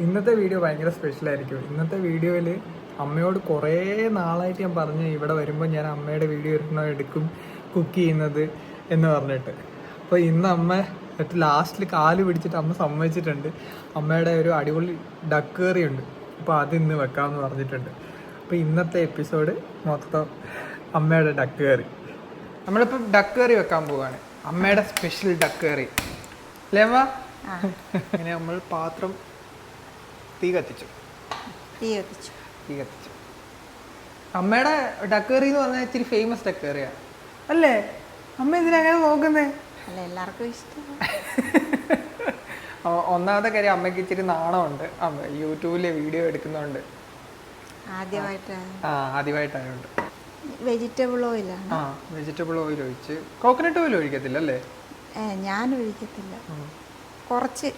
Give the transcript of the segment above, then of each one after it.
ഇന്നത്തെ വീഡിയോ ഭയങ്കര സ്പെഷ്യലായിരിക്കും. ഇന്നത്തെ വീഡിയോയിൽ അമ്മയോട് കുറേ നാളായിട്ട് ഞാൻ പറഞ്ഞു ഇവിടെ വരുമ്പോൾ ഞാൻ അമ്മയുടെ വീഡിയോ എടുക്കും കുക്ക് ചെയ്യുന്നത് എന്ന് പറഞ്ഞിട്ട്. അപ്പോൾ ഇന്ന് അമ്മ ലാസ്റ്റിൽ കാല് പിടിച്ചിട്ട് അമ്മ സമ്മതിച്ചിട്ടുണ്ട്. അമ്മയുടെ ഒരു അടിപൊളി ഡക്ക് കറി ഉണ്ട്, അപ്പോൾ അത് ഇന്ന് വെക്കാമെന്ന് പറഞ്ഞിട്ടുണ്ട്. അപ്പോൾ ഇന്നത്തെ എപ്പിസോഡ് മൊത്തം അമ്മയുടെ ഡക്ക് കറി. നമ്മളിപ്പോൾ ഡക്ക് കറി വെക്കാൻ പോവുകയാണ്, അമ്മയുടെ സ്പെഷ്യൽ ഡക്ക് കറി അല്ലേ അമ്മ? അങ്ങനെ നമ്മൾ പാത്രം തീ കത്തിച്ചു. അമ്മയുടെ ഡക്ക് കറി എന്ന് പറഞ്ഞാൽ ഇച്ചിരി ഫേമസ് ഡക്ക് കറിയാണ് അല്ലേ? അമ്മ ഇതിനങ്ങനെ നോക്കുന്നേ? എല്ലാവർക്കും ഇഷ്ടം. ഒന്നാമത്തെ കാര്യം അമ്മയ്ക്ക് ഇച്ചിരി നാണമുണ്ട്, അമ്മ യൂട്യൂബിലെ വീഡിയോ എടുക്കുന്നതുകൊണ്ട്. ആദ്യമായിട്ടായതുകൊണ്ട് വെജിറ്റബിൾ ഓയിലാണ്. വെജിറ്റബിൾ ഓയിൽ ഒഴിച്ച്, കോക്കനട്ട് ഓയിൽ ഒഴിക്കത്തില്ല അല്ലേ? ഞാൻ ഒഴിക്കത്തില്ല, കുറച്ച്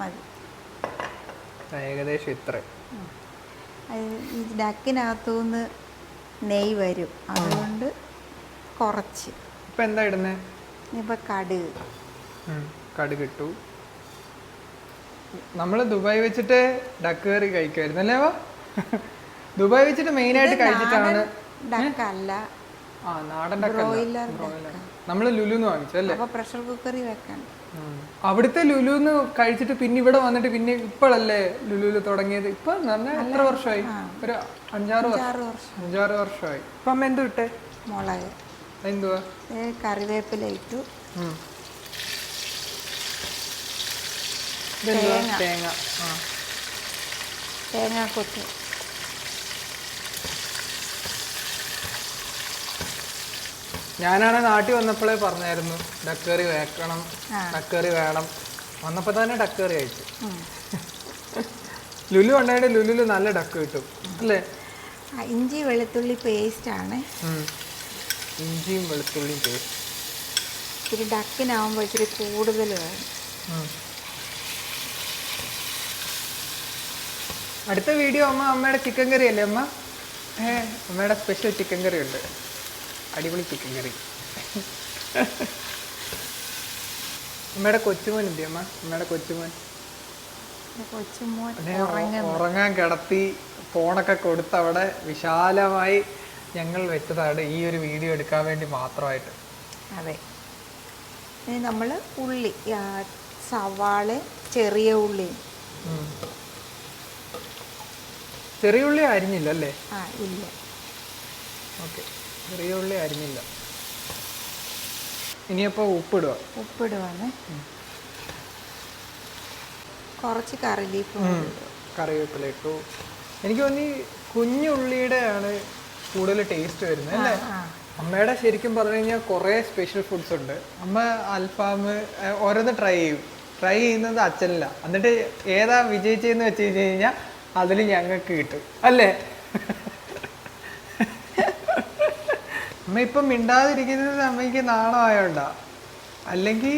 മതി, ഏകദേശം ഇത്ര. ഈ ഡക്കിനകത്തുനിന്ന് നെയ്യ് വരും, അതുകൊണ്ട് കുറച്ച്. ഇപ്പം എന്താ ഇടുന്നേ? ഇപ്പം കടുക് ഇട്ടു. നമ്മൾ ദുബായ് വെച്ചിട്ട് ഡക്ക് കറി കഴിക്കുമായിരുന്നു അല്ലേ? ദുബായ് വെച്ചിട്ട് മെയിനായിട്ട് കഴിച്ചിട്ടാണ്. ഡക്കല്ല, നാടൻ ഡക്ക്. നമ്മൾ ലുലുന്ന് വാങ്ങിച്ചല്ലേ? പ്രഷർ കുക്കറിൽ വെക്കണം. അവിടുത്തെ ലുലുന്ന് കഴിച്ചിട്ട് പിന്നെ ഇവിടെ വന്നിട്ട് പിന്നെ ഇപ്പോഴല്ലേ ലുലുല് തുടങ്ങിയത്? ഇപ്പൊ എത്ര വർഷമായി? ഒരു 5-6 വർഷമായി. ഇപ്പൊ അമ്മ എന്തു ഇട്ടേ? മുളക്. എന്തുവാ? കറിവേപ്പില ഇട്ടു. തേങ്ങ കൊത്ത്. ഞാനാണ് നാട്ടിൽ വന്നപ്പോഴേ പറഞ്ഞായിരുന്നു ഡക്ക് കറി വെക്കണം, ഡക്ക് കറി വേണം. വന്നപ്പോൾ തന്നെ ഡക്ക് കറി കഴിച്ചു. ലുലു ഉണ്ടായിട്ട് ലുലുല് നല്ല ഡക്ക് കിട്ടും അല്ലേ? ഇഞ്ചി വെളുത്തുള്ളി പേസ്റ്റ് ആണ്. ഇഞ്ചിയും വെളുത്തുള്ളിയും പേസ്റ്റ്. ഇത്തിരി ഡക്കിനാവുമ്പോൾ ഇത്തിരി കൂടുതൽ വേണം. അടുത്ത വീഡിയോ അമ്മയുടെ ചിക്കൻ കറി അല്ലേ അമ്മ? അമ്മയുടെ സ്പെഷ്യൽ ചിക്കൻ കറി ഉണ്ട്, അടിപൊളി ചിക്കൻ കറി. അമ്മയുടെ കൊച്ചുമോൻ ഇല്ലേ അമ്മ? അമ്മയുടെ കൊച്ചുമോൻ ഉറങ്ങാൻ കിടത്തി ഫോണൊക്കെ കൊടുത്ത് അവിടെ വിശാലമായി ഞങ്ങൾ വെച്ചതാണ് ഈ ഒരു വീഡിയോ എടുക്കാൻ വേണ്ടി മാത്രമായിട്ട്. അതെ, ഇനി നമ്മൾ ഉള്ളി, സവാള, ചെറിയ ഉള്ളി. ചെറിയ ഉള്ളി അരിഞ്ഞില്ല അല്ലേ? ഇല്ല. ഓക്കെ, ചെറിയ ഉള്ളി അരിഞ്ഞില്ല. ഇനിയപ്പോൾ ഉപ്പിടുവാണ്. കുറച്ച് കറിവേപ്പില ഇട്ടു. എനിക്ക് തോന്നി കുഞ്ഞുള്ളിയുടെ ആണ് കൂടുതൽ ടേസ്റ്റ് വരുന്നത് അല്ലേ? അമ്മയുടെ ശരിക്കും പറഞ്ഞു കഴിഞ്ഞാൽ കുറേ സ്പെഷ്യൽ ഫുഡ്സ് ഉണ്ട്. അമ്മ അൽഫാം ഓരോന്ന് ട്രൈ ചെയ്യുന്നത് അച്ഛനില്ല. എന്നിട്ട് ഏതാ വിജയിച്ചതെന്ന് വെച്ച് കഴിഞ്ഞാൽ അതിൽ ഞങ്ങൾക്ക് കിട്ടും അല്ലേ? അമ്മ ഇപ്പം മിണ്ടാതിരിക്കുന്നത് അമ്മയ്ക്ക് നാണമായോണ്ടാ, അല്ലെങ്കിൽ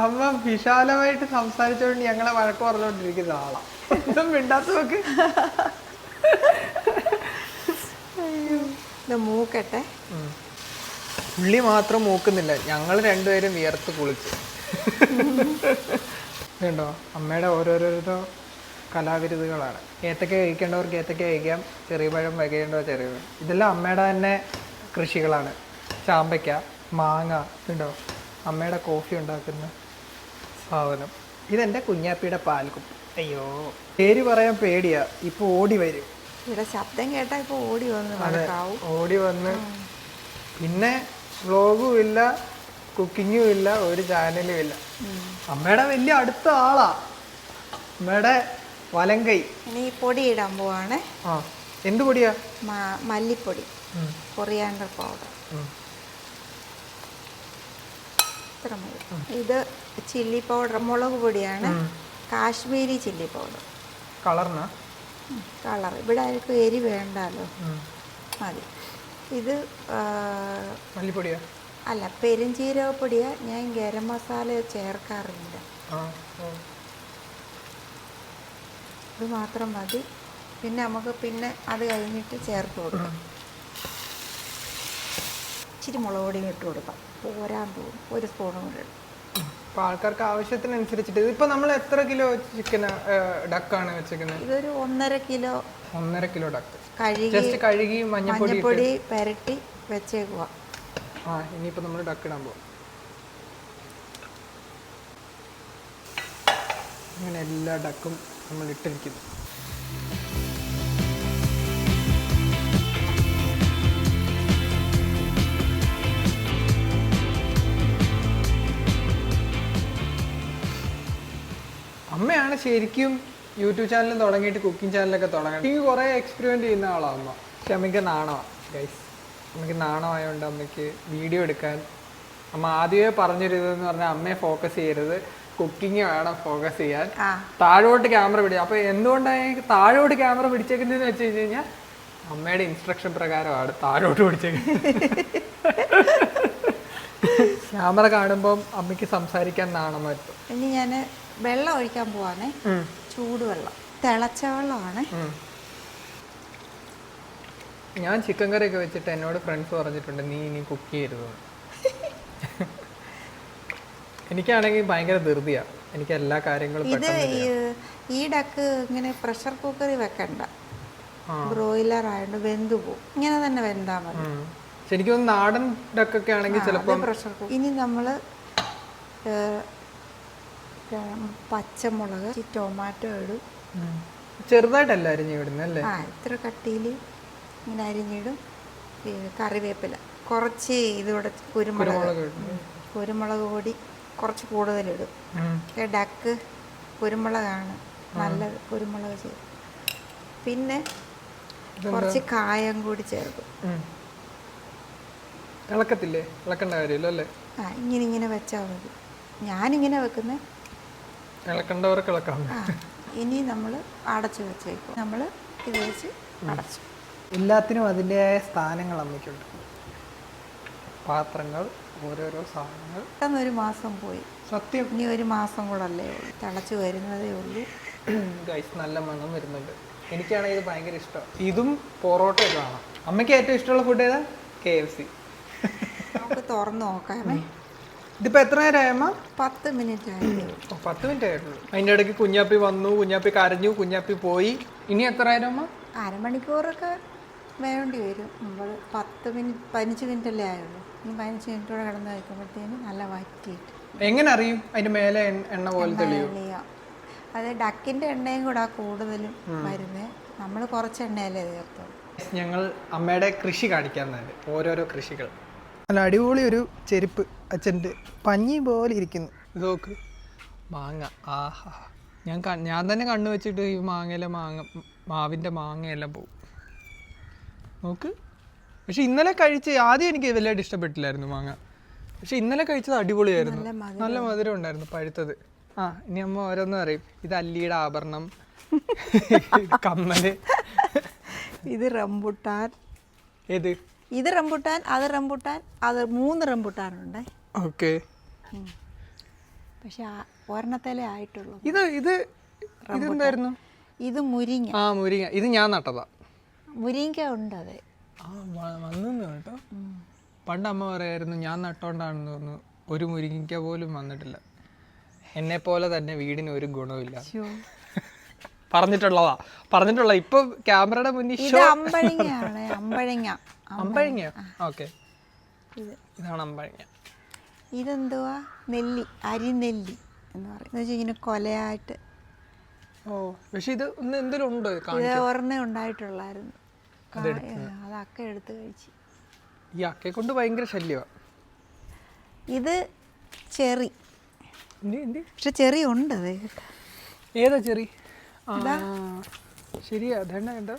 അമ്മ വിശാലമായിട്ട് സംസാരിച്ചോണ്ട് ഞങ്ങളെ വഴക്ക് പറഞ്ഞോണ്ടിരിക്കുന്ന ആളാ. ഒന്നും മിണ്ടാത്തവർക്ക്. മൂക്കട്ടെ. ഉള്ളി മാത്രം മൂക്കുന്നില്ല, ഞങ്ങൾ രണ്ടുപേരും വിയർത്ത് കുളിച്ച്. ഇതുണ്ടോ അമ്മയുടെ ഓരോരോ കലാവിരുതുകളാണ്. ഏത്തക്ക കഴിക്കേണ്ടവർക്ക് ഏത്തക്ക കഴിക്കാം, ചെറിയ പഴം വയ്ക്കേണ്ടവർ ചെറിയ പഴം. ഇതെല്ലാം അമ്മയുടെ തന്നെ കൃഷികളാണ്. ചാമ്പയ്ക്ക, മാങ്ങ. ഉണ്ടോ അമ്മയുടെ കോഫി ഉണ്ടാക്കുന്ന സാധനം. ഇതെൻ്റെ കുഞ്ഞാപ്പിയുടെ പാൽക്കുപ്പി. അയ്യോ, പേര് പറയാൻ പേടിയാ, ഇപ്പൊ ഓടി വരും. ഇവിടെ ശബ്ദം കേട്ടാ ഇപ്പൊ ഓടി വന്ന്. പിന്നെ വ്ളോഗും ഇല്ല, കുക്കിങ്ങും ഇല്ല, ഒരു ചാനലും ഇല്ല. അമ്മയുടെ വലിയ അടുത്ത ആളാ, അമ്മയുടെ വലങ്കൈ. ഇനി പൊടി ഇടാൻ പോവാണ്. എന്ത് പൊടിയാ? മല്ലിപ്പൊടി, കൊറിയാണ്ടർ പൗഡർ. ഇത്ര മതി. ഇത് ചില്ലി പൗഡർ, മുളക് പൊടിയാണ്, കാശ്മീരി ചില്ലി പൗഡർ. കളർ ഇവിടെ ആർക്കും എരി വേണ്ടല്ലോ, മതി. ഇത് മല്ലിപ്പൊടിയാ? അല്ല, പെരുംജീരകപ്പൊടിയാ. ഞാൻ ഗരം മസാല ചേർക്കാറില്ല. ഇത് മാത്രം മതി. പിന്നെ നമുക്ക് അത് കഴിഞ്ഞിട്ട് ചേർത്ത് കൊടുക്കാം. ഇച്ചിരി മുളക് പൊടിയും ഇട്ട് കൊടുക്കാം, പോരാൻ തോന്നും. 1 സ്പൂണും കൂടെ ഇടും. അപ്പോൾ ആൾക്കാർക്ക് ആവശ്യത്തിനനുസരിച്ചിട്ട് ഇതിപ്പോൾ നമ്മൾ എത്ര കിലോ ചിക്കൻ ഡക്കാണ് വെച്ചേക്കുന്നത്? ഇതൊരു 1.5 കിലോ. 1.5 കിലോ ഡക്ക് കഴുകി ജസ്റ്റ് കഴുകി മഞ്ഞപ്പൊടി പുരട്ടി വെച്ചേക്കുക. ഇനിയിപ്പോൾ നമ്മൾ ഡക്ക് ഇടാൻ പോകും. അങ്ങനെ എല്ലാ ഡക്കും നമ്മൾ ഇട്ടിരിക്കുന്നു. അമ്മയാണ് ശരിക്കും യൂട്യൂബ് ചാനൽ തുടങ്ങിയിട്ട് കുക്കിംഗ് ചാനലൊക്കെ തുടങ്ങി. എനിക്ക് കുറേ എക്സ്പെരിമെൻറ്റ് ചെയ്യുന്ന ആളാണ് അമ്മ. പക്ഷെ അമ്മയ്ക്ക് നാണമാണ് ഗൈസ്. അമ്മയ്ക്ക് നാണമായതുകൊണ്ട് അമ്മയ്ക്ക് വീഡിയോ എടുക്കാൻ അമ്മ ആദ്യമേ പറഞ്ഞിരുന്നതെന്ന് പറഞ്ഞാൽ അമ്മയെ ഫോക്കസ് ചെയ്യരുത്, കുക്കിംഗ് വേണം ഫോക്കസ് ചെയ്യാൻ, താഴോട്ട് ക്യാമറ പിടിക്കുക. അപ്പോൾ എന്തുകൊണ്ടാണ് താഴോട്ട് ക്യാമറ പിടിച്ചേക്കുന്നതെന്ന് വെച്ച് കഴിഞ്ഞാൽ അമ്മയുടെ ഇൻസ്ട്രക്ഷൻ പ്രകാരമാണ് താഴോട്ട് പിടിച്ചേക്കുന്നത്. ക്യാമറ കാണുമ്പം അമ്മയ്ക്ക് സംസാരിക്കാൻ നാണം പറ്റും. ഇനി ഞാൻ വെള്ളം ഒഴിക്കാൻ പോവാണേ. ചൂടുവെള്ളം, തിളച്ച വെള്ളമാണ്. ഞാൻ ചിക്കൻ കറിയൊക്കെ വെച്ചിട്ട് എന്നോട് ഫ്രണ്ട്സ് പറഞ്ഞിട്ടുണ്ട് നീ ഇനി കുക്ക് ചെയ്യരുത്. എനിക്കാണെങ്കിൽ ഭയങ്കര ധൃതിയാണ്, എനിക്ക് എല്ലാ കാര്യങ്ങളും. ഇത് ഈ ഡക്ക് ഇങ്ങനെ പ്രഷർ കുക്കറിൽ വെക്കണ്ട, ബ്രോയിലർ ആയതുകൊണ്ട് വെന്തു പോകും. ഇങ്ങനെ തന്നെ വെന്താൽ മതി. ശരിക്കും നാടൻ ഡക്കൊക്കെ ആണെങ്കിൽ ചിലപ്പോൾ പ്രഷർ കുക്കർ. ഇനി നമ്മൾ പച്ചമുളക്, ടൊമാറ്റോ ഇടും. ചെറുതായിട്ടല്ല അരിഞ്ഞു വിടുന്നത് അല്ലേ? ഇത്ര കട്ടിയിൽ ഇങ്ങനെ അരിഞ്ഞിടും. കറിവേപ്പില കുറച്ച്, ഇതിവിടെ കുരുമുളക് പൊടി കുറച്ച് കൂടുതലിടും. ഡക്ക് കുരുമുളകാണ്, നല്ല കുരുമുളക് ചേർക്കും. പിന്നെ കുറച്ച് കായം കൂടി ചേർക്കും. ഇളക്കത്തില്ലേ? ഇളക്കേണ്ട കാര്യമില്ല അല്ലേ? ഇങ്ങനെ വെച്ചാൽ മതി. ഞാനിങ്ങനെ വെക്കുന്നത്. ഇളക്കേണ്ടവർക്ക് ഇളക്കാം. ഇനി നമ്മൾ അടച്ചു വെച്ചേക്കും. നമ്മൾ ഇത് വെച്ച് അടച്ചു. എല്ലാത്തിനും അതിൻ്റെതായ സ്ഥാനങ്ങൾ അമ്മയ്ക്കുണ്ട്. പാത്രങ്ങൾ, ഓരോരോ സാധനങ്ങൾ. പെട്ടെന്നൊരു മാസം പോയി. സത്യം. ഇനി ഒരു മാസം കൂടെ അല്ലേ ഉള്ളൂ, തിളച്ച് വരുന്നതേ ഉള്ളൂ. ഗൈസ് നല്ല മണം വരുന്നുണ്ട്. എനിക്കാണെങ്കിൽ ഇത് ഭയങ്കര ഇഷ്ടം. ഇതും പൊറോട്ടയൊക്കെ കാണാം. അമ്മയ്ക്ക് ഏറ്റവും ഇഷ്ടമുള്ള ഫുഡ് ഏതാ? KFC. നമുക്ക് തുറന്ന് നോക്കാമേ. ഇതിപ്പോൾ എത്ര നേരമായി അമ്മ? 10 മിനിറ്റ് ആയിട്ടുള്ളൂ. 10 മിനിറ്റ് ആയിട്ടുള്ളൂ. അതിൻ്റെ ഇടയ്ക്ക് കുഞ്ഞാപ്പി വന്നു, കുഞ്ഞാപ്പി കരഞ്ഞു, കുഞ്ഞാപ്പി പോയി. ഇനി എത്ര നേരം അമ്മ? അരമണിക്കൂറൊക്കെ വേണ്ടി വരും. നമ്മൾ 15 മിനിറ്റ് അല്ലേ ആയുള്ളൂ. ഇനി 15 മിനിറ്റോടെ കിടന്ന് വയ്ക്കുമ്പോഴത്തേന് നല്ല വറ്റിയിട്ട്. എങ്ങനെ അറിയും അതിൻ്റെ മേലെ എണ്ണ പോലെ തെളിയോ? അത് ഡക്കിൻ്റെ എണ്ണയും കൂടെ കൂടുതലും വരുന്നത്. നമ്മൾ കുറച്ച് എണ്ണയല്ലേ ചേർത്തുള്ളൂ. ഞങ്ങൾ അമ്മയുടെ കൃഷി കാണിക്കാൻ തന്നെ, ഓരോരോ കൃഷികൾ. നല്ല അടിപൊളി ഒരു ചെരുപ്പ് അച്ഛൻ്റെ, പഞ്ഞി പോലെ ഇരിക്കുന്നു. ഇത് നോക്ക്, മാങ്ങ. ആഹാ, ഞാൻ തന്നെ കണ്ണു വെച്ചിട്ട് ഈ മാവിൻ്റെ മാങ്ങയെല്ലാം പോകും. നോക്ക്. പക്ഷെ ഇന്നലെ കഴിച്ച് ആദ്യം എനിക്ക് വലുതായിട്ട് ഇഷ്ടപ്പെട്ടില്ലായിരുന്നു മാങ്ങ. പക്ഷെ ഇന്നലെ കഴിച്ചത് അടിപൊളിയായിരുന്നു, നല്ല മധുരം ഉണ്ടായിരുന്നു പഴുത്തത്. ഇനി അമ്മ ഓരോന്നും അറിയും. ഇത് അല്ലിയുടെ ആഭരണം, കമ്മല്. ഇത് റംബുട്ടാൻ. ഏത്? ഇത് റംബുട്ടാൻ, അത് റംബുട്ടാൻ, അത് 3 റംബുട്ടാനുണ്ട്. ഓക്കെ. പക്ഷെ ഒരെണ്ണത്തിലേ ആയിട്ടുള്ളൂ. ഇതെന്തായിരുന്നു? ഇത് മുരിങ്ങ. മുരിങ്ങ. ഇത് ഞാൻ നട്ടതാ. മുരിങ്ങ ഉണ്ട്. അതെ, വന്നു കേട്ടോ. പണ്ട് അമ്മ പറയായിരുന്നു ഞാൻ നട്ടോണ്ടാണെന്ന് തോന്നുന്നു ഒരു മുരിങ്ങ പോലും വന്നിട്ടില്ല. എന്നെ പോലെ തന്നെ വീടിന് ഒരു ഗുണമില്ല പറഞ്ഞിട്ടുള്ള. ഇപ്പൊ ക്യാമറയുടെ മുന്നിൽ അമ്പഴങ്ങ. ഓക്കെ, ഇതാണ് അമ്പഴങ്ങ. ഇതെന്തുവാ? നെല്ലി, അരിനെല്ലി എന്ന് പറയുന്നത്. ഇങ്ങനെ കൊലയായിട്ട്. പക്ഷെ ഇത് എന്തെങ്കിലും ഉണ്ടോ? ഒരെണ്ണേ ഉണ്ടായിട്ടുള്ളായിരുന്നു, അത് അക്ക എടുത്ത് കഴിച്ചു. ഈ അക്കയെ കൊണ്ട് ഭയങ്കര ശല്യമാണ്. ഇത് ചെറി. പക്ഷെ ചെറി ഉണ്ട്. അതെ, ഏതാ ചെറി? ശരിയാ, കണ്ടോ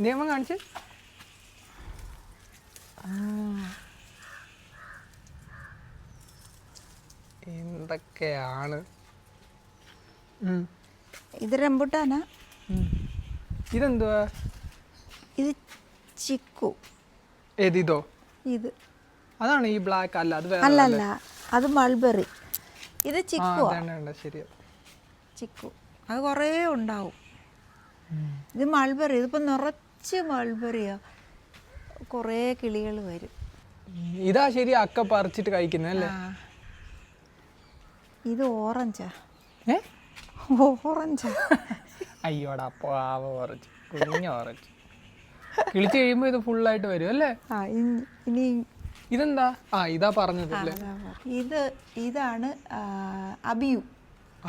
നിയമം കാണിച്ച്. എന്തൊക്കെയാണ്. ഇത് റംബുട്ടാനാ. ഇതെന്തുവാ? ഇത് ചിക്കു. ഇതോ? ഇത് അതാണ് ഈ ബ്ലാക്ക്. അല്ല, അത് അല്ലല്ല, അത് മൾബറി. ഇത് ചിക്കു. ശരിയാ, ചിക്കു. അത് കുറേ ഉണ്ടാവും. ഇത് മൾബറി. ഇതിപ്പോൾ നിറച്ച് മൾബറിയാ, കുറേ കിളികൾ വരും. ഇതാ ശരി, അക്ക പറിച്ചിട്ട് കഴിക്കുന്നല്ലേ? ഇത് ഓറഞ്ചാ. ഏ ഓറഞ്ചാ. അയ്യോടാ പാവ ഓറഞ്ച്, കുഞ്ഞ ഓറഞ്ച്. കിളിച്ച് കഴിയുമ്പോൾ ഇത് ഫുള്ളായിട്ട് വരും അല്ലേ? ആ ഇനി ഇതെന്താ? ആ ഇതാ പറഞ്ഞത് അല്ലേ? ഇതാണ് അബിയു.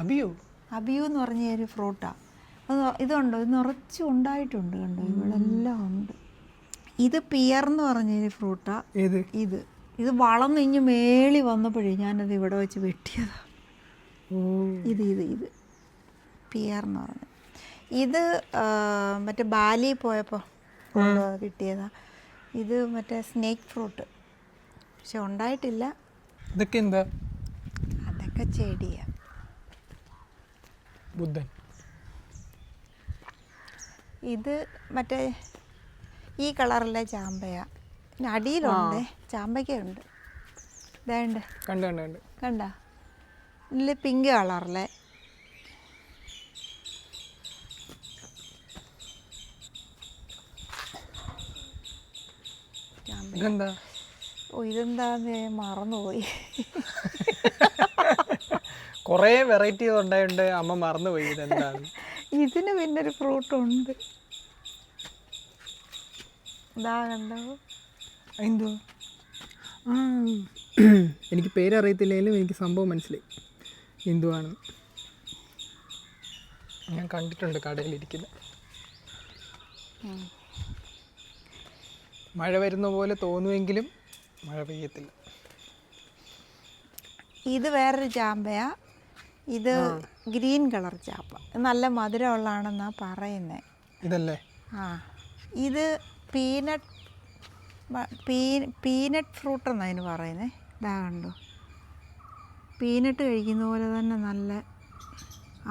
അബിയോ? അബിയു എന്ന് പറഞ്ഞ ഒരു ഫ്രൂട്ടാണ്. ഇതുണ്ടോ, ഇത് നിറച്ച് ഉണ്ടായിട്ടുണ്ട് കണ്ടോ, ഇവിടെ എല്ലാം ഉണ്ട്. ഇത് പിയർ എന്ന് പറഞ്ഞൊരു ഫ്രൂട്ടാണ്. ഏത്? ഇത് വളർന്ന് ഇഞ്ഞ് മേളി വന്നപ്പോഴേ ഞാനത് ഇവിടെ വെച്ച് വെട്ടിയതാണ്. ഇത് പിയർ എന്ന് പറഞ്ഞു. ഇത് മറ്റേ ബാലി പോയപ്പോൾ കിട്ടിയതാണ്. ഇത് മറ്റേ സ്നേക്ക് ഫ്രൂട്ട്, പക്ഷെ ഉണ്ടായിട്ടില്ല. ഇതൊക്കെ എന്താ? അതൊക്കെ ചെടിയാണ്. ബുദ്ധൻ. ഇത് മറ്റേ ഈ കളറിലെ ചാമ്പയാ. പിന്നെ അടിയിലുണ്ട് ചാമ്പയ്ക്കുണ്ട്. ഇതേണ്ട് കണ്ട ഇതിൽ പിങ്ക് കളറിലെ. ഇതെന്താ? ഓ ഇതെന്താന്ന് മറന്നുപോയി. കുറേ വെറൈറ്റി ഉണ്ടായിട്ടുണ്ട്, അമ്മ മറന്നുപോയി ഇതെന്താണ്. ഇതിന് പിന്നെ ഒരു ഫ്രൂട്ടുണ്ട്. ഇതാ കണ്ടോ? എന്തോ? ആ എനിക്ക് പേരറിയത്തില്ലെങ്കിലും എനിക്ക് സംഭവം മനസ്സിലായി എന്തുവാണ്. ഞാൻ കണ്ടിട്ടുണ്ട് കടയിലിരിക്കുന്നത്. മഴ വരുന്ന പോലെ തോന്നുമെങ്കിലും മഴ പെയ്യത്തില്ല. ഇത് വേറൊരു ചാമ്പയാ. ഇത് ഗ്രീൻ കളർ ചാമ്പ. നല്ല മധുരമുള്ളതാണെന്നാണ് പറയുന്നത്. ഇതല്ലേ? ആ ഇത് പീനട്ട് ഫ്രൂട്ട് എന്നാണ് അതിന് പറയുന്നത്. ഇതാ കണ്ടോ, പീനട്ട് കഴിക്കുന്ന പോലെ തന്നെ നല്ല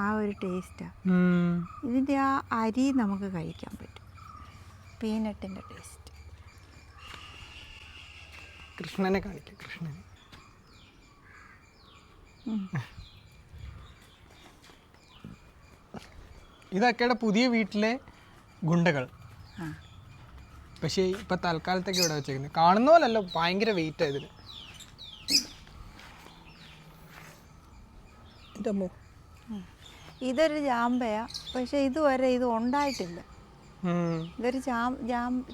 ആ ഒരു ടേസ്റ്റാണ്. ഇതിൻ്റെ ആ അരി നമുക്ക് കഴിക്കാൻ പറ്റും, പീനട്ടിൻ്റെ ടേസ്റ്റ്. കൃഷ്ണനെ കാണിക്കാം. കൃഷ്ണനെ ഇതൊക്കെയുടെ പുതിയ വീട്ടിലെ ഗുണ്ടകൾ. പക്ഷേ ഇപ്പൊ തൽക്കാലത്തേക്ക് ഇവിടെ വെച്ചേക്കുന്നത് കാണുന്ന പോലല്ലോ, ഭയങ്കര വെയിറ്റ് ഇതിന്. ഇതൊരു ചാമ്പയാ, പക്ഷെ ഇതുവരെ ഇത് ഉണ്ടായിട്ടില്ല. ഇതൊരു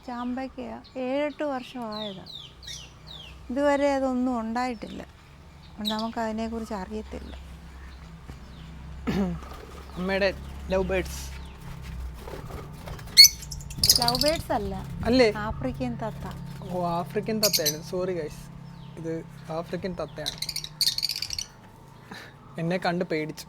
ചാമ്പയ്ക്കയാ. 7-8 വർഷമായതാ. ഇതുവരെ അതൊന്നും ഉണ്ടായിട്ടില്ല, നമുക്കതിനെക്കുറിച്ച് അറിയത്തില്ല. അമ്മയുടെ ലവ് ബേർഡ്സ് അല്ല അല്ലേ? ആഫ്രിക്കൻ തത്ത. ഓ ആഫ്രിക്കൻ തത്തയാണ്. സോറി ഗൈസ്, ഇത് ആഫ്രിക്കൻ തത്തയാണ്. എന്നെ കണ്ട് പേടിച്ചു.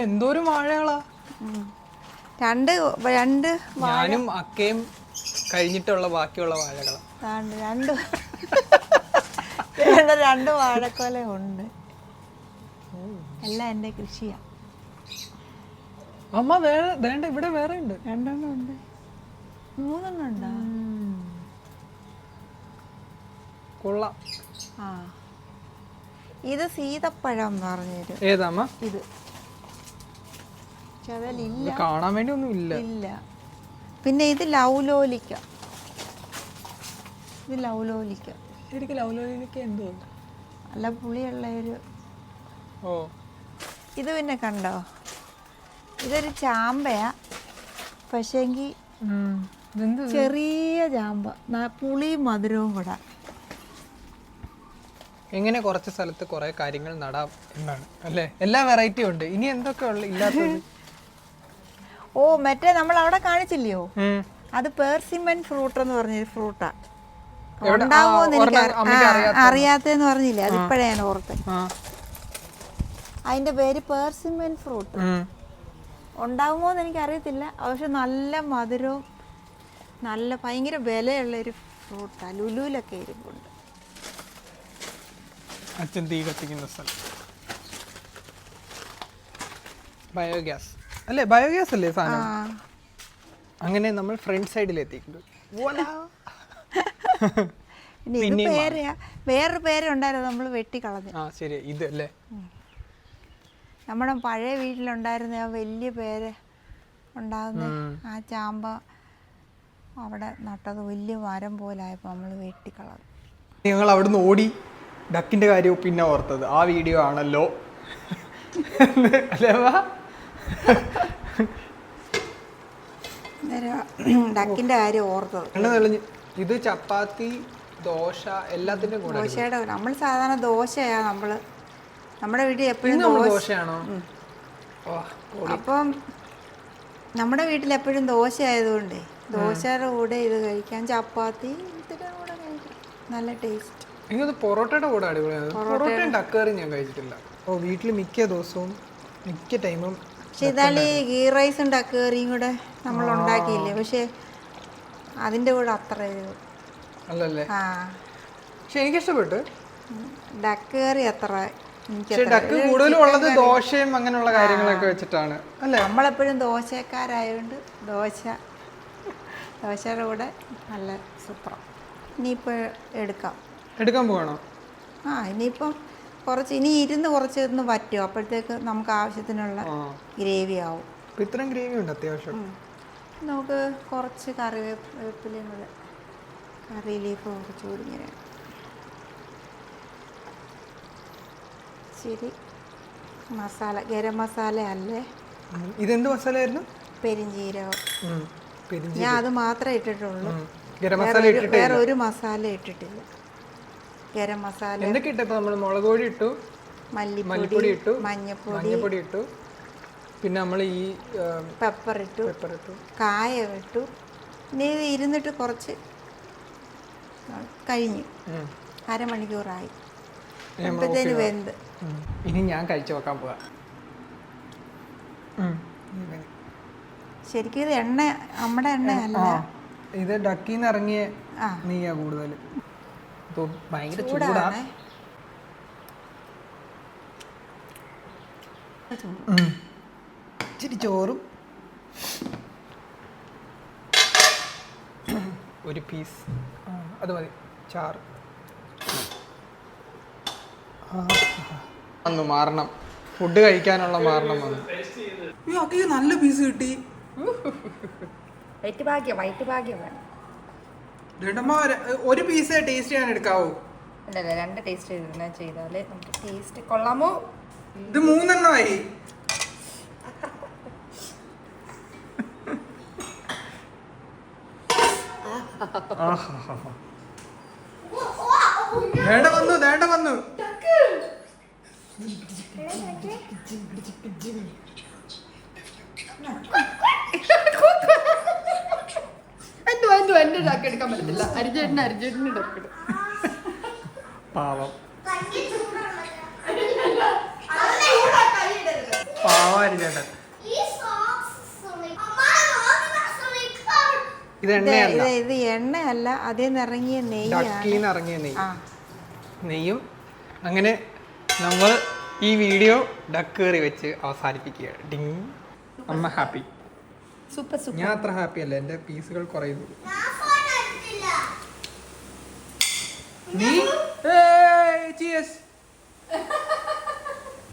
എന്തോരം വാഴകളാ. രണ്ട് ഞാനും അക്കയും കഴിഞ്ഞിട്ടുള്ള ബാക്കിയുള്ള വാഴകളാ. രണ്ട് വാഴക്കൊല ഉണ്ട്. എല്ലാം എൻ്റെ കൃഷിയാ. അമ്മ വേണ്ട, ഇവിടെ വേറെ ഉണ്ട്. 2 ഉണ്ട്. 3 ഉണ്ടോ? കൊള്ളാം. ആ ഇത് സീതപ്പഴം എന്ന് പറഞ്ഞൊരു. ഏതാമ്മ? ഇത് അതിലില്ല, കാണാൻ വേണ്ടി ഒന്നും ഇല്ല. പിന്നെ ഇത് ലൗലോലിക്ക. എനിക്ക് ലൗലോലിക്ക എന്തോ നല്ല പുളിയുള്ള ഒരു. ഓ ഇത് പിന്നെ കണ്ടോ, ഇതൊരു ചാമ്പയാ, പക്ഷേങ്കിൽ ചെറിയ ചാമ്പ, പുളിയും മധുരവും കൂടെ. എങ്ങനെ കുറച്ച് സ്ഥലത്ത് കുറെ കാര്യങ്ങൾ നടാം എന്നാണ് അല്ലേ? എല്ലാ വെറൈറ്റി ഉണ്ട്. ഇനി എന്തൊക്കെ ഇല്ലാത്തത്? ഓ മറ്റേ നമ്മൾ അവിടെ കാണിച്ചില്ലയോ, അത് പേർസിമൻ ഫ്രൂട്ട് എന്ന് പറഞ്ഞൊരു ഫ്രൂട്ടാ. ഉണ്ടാവുമോന്ന് എനിക്ക് അറിയാത്തെന്ന് പറഞ്ഞില്ലേ, അതിപ്പോഴേ ഞാൻ ഓർത്ത്. അതിന്റെ പേര് പേർസിമൻ ഫ്രൂട്ട്. ഉണ്ടാവുമോന്ന് എനിക്ക് അറിയത്തില്ല, പക്ഷെ നല്ല മധുരവും നല്ല ഭയങ്കര വിലയുള്ളൊരു ഫ്രൂട്ടാണ്. ലുലുവിലൊക്കെ ഇരിപ്പുണ്ട്. അച്ഛൻ തീ കത്തിക്കുന്ന സ്ഥലം. ബയോഗ്യാസ് അല്ലേ? ബയോഗ്യാസ് അല്ലേ സാധനം? അങ്ങനെ നമ്മൾ ഫ്രണ്ട് സൈഡിൽ എത്തിയിട്ടുണ്ട്. വേറൊരു പേരുണ്ടായിരുന്നു, നമ്മൾ വെട്ടിക്കളഞ്ഞു. ആ ശരി, ഇത് അല്ലേ നമ്മുടെ പഴയ വീട്ടിലുണ്ടായിരുന്ന ആ വലിയ പേര് ഉണ്ടാകുന്ന ആ ചാമ്പ, അവിടെ നട്ടത് വലിയ മരം പോലായപ്പോൾ നമ്മൾ വെട്ടിക്കളഞ്ഞു. ഞങ്ങൾ അവിടുന്ന് ഓടി. ഡക്കിൻ്റെ കാര്യവും പിന്നെ ഓർത്തത് ആ വീഡിയോ ആണല്ലോ അല്ലേ? ഡക്കിൻ്റെ കാര്യം ഓർത്തത്. ഇത് ചപ്പാത്തി, ദോശ എല്ലാത്തിൻ്റെ കൂടെ. ദോശയുടെ നമ്മൾ സാധാരണ ദോശയാണ് നമ്മുടെ വീട്ടിൽ എപ്പോഴും ദോശയാണോ? അപ്പം നമ്മുടെ വീട്ടിൽ എപ്പോഴും ദോശ ആയതുകൊണ്ടേ ദോശയുടെ കൂടെ ഇത് കഴിക്കാൻ, ചപ്പാത്തി ഇതിൻ്റെ കൂടെ കഴിക്കാം, നല്ല ടേസ്റ്റ്. എനിക്കത് പൊറോട്ടയുടെ കൂടെ അടിപൊളിയാണ്. പൊറോട്ടയും ഡക്കറി ഞാൻ കഴിച്ചിട്ടില്ല. വീട്ടിൽ മിക്ക ദിവസവും മിക്ക ടൈമും. പക്ഷെ ഇതാളി ഗീ റൈസും ഡക്കറിയും കൂടെ നമ്മൾ ഉണ്ടാക്കിയില്ലേ, പക്ഷെ അതിൻ്റെ കൂടെ അത്ര അല്ലല്ലേ? ആ പക്ഷെ എനിക്കിഷ്ടപ്പെട്ടു ഡക്കറി. അത്ര ഡക്ക് കൂടുതലും ഉള്ളത് ദോശയും അങ്ങനെയുള്ള കാര്യങ്ങളൊക്കെ വെച്ചിട്ടാണ് അല്ലേ? നമ്മളെപ്പോഴും ദോശക്കാരായതുകൊണ്ട് ദോശയുടെ കൂടെ നല്ല സൂപ്പർ. ഇനിയിപ്പോൾ എടുക്കാൻ പോകണോ? ഇനിയിപ്പം ഇനി കുറച്ചൊന്ന് പറ്റും, അപ്പോഴത്തേക്ക് നമുക്ക് ആവശ്യത്തിനുള്ള ഗ്രേവി ആവും. ഇത്രയും ഗ്രേവി ഉണ്ട് അത്യാവശ്യം. നമുക്ക് കുറച്ച് കറിവേപ്പിലയും കൂടെ, കറി ലീഫ് കുറച്ച് കൂടി ഇങ്ങനെ. ശരി, മസാല ഗരം മസാല അല്ലേ? ഇതെന്ത് മസാല ആയിരുന്നു? പെരിഞ്ജീരകം. ഞാൻ അത് മാത്രമേ ഇട്ടിട്ടുള്ളൂ, വേറെ ഒരു മസാല ഇട്ടിട്ടില്ല. ഗരം മസാല എന്തൊക്കെ ഇട്ടപ്പോൾ നമ്മൾ മുളക് പൊടി ഇട്ടു, മല്ലിപ്പൊടി ഇട്ടു, മഞ്ഞപ്പൊടി ഇട്ടു, പിന്നെ നമ്മൾ ഈ പെപ്പർ ഇട്ടു, കായം ഇട്ടു. ഇനി ഇത് ഇരുന്നിട്ട് കുറച്ച് കഴിഞ്ഞു, അരമണിക്കൂറായി, അപ്പോഴത്തേന് വെന്ത്. ഇനി ഞാൻ കഴിച്ചു നോക്കാൻ പോവാ. ശരിക്കും ഇത് നമ്മുടെ എണ്ണയല്ല, ഇത് ഡക്കിന്ന് ഇറങ്ങിയ നെയ്യാ കൂടുതൽ. ഭയങ്കര ചൂടാണ്. ഇച്ചിരി ചോറും ഒരു പീസ് അത് മതി, ചാറ്. വന്നു മാറണം, ഫുഡ് കഴിക്കാനുള്ള മാറണം വന്നു. നല്ല പീസ് കിട്ടി. ഒരു പീസ് ടേസ്റ്റ് ചെയ്യാൻ എടുക്കാവോ? അല്ലല്ല, 2 ടേസ്റ്റ് ചെയ്താലേ നമുക്ക് ടേസ്റ്റ് കൊള്ളാമോ. ഇത് 3 എണ്ണമായി. ദേണ്ട വന്നു. എന്റെ ഡക്ക് എടുക്കാൻ പറ്റത്തില്ല, അരിജേട്ടന് ഡക്ക്. പാവം അരിജേട്ടൻ. ഇത് എണ്ണയല്ല, അതിൽ ഇറങ്ങിയ നെയ്യും. അങ്ങനെ നമ്മൾ ഈ വീഡിയോ ഡക്ക് കറി വെച്ച് അവസാനിപ്പിക്കുകയാണ്. ഡിങ്. അമ്മ ഹാപ്പി. സൂപ്പർ. ഞാൻ അത്ര ഹാപ്പി അല്ല, എൻ്റെ പീസുകൾ കുറയുന്നു. നീ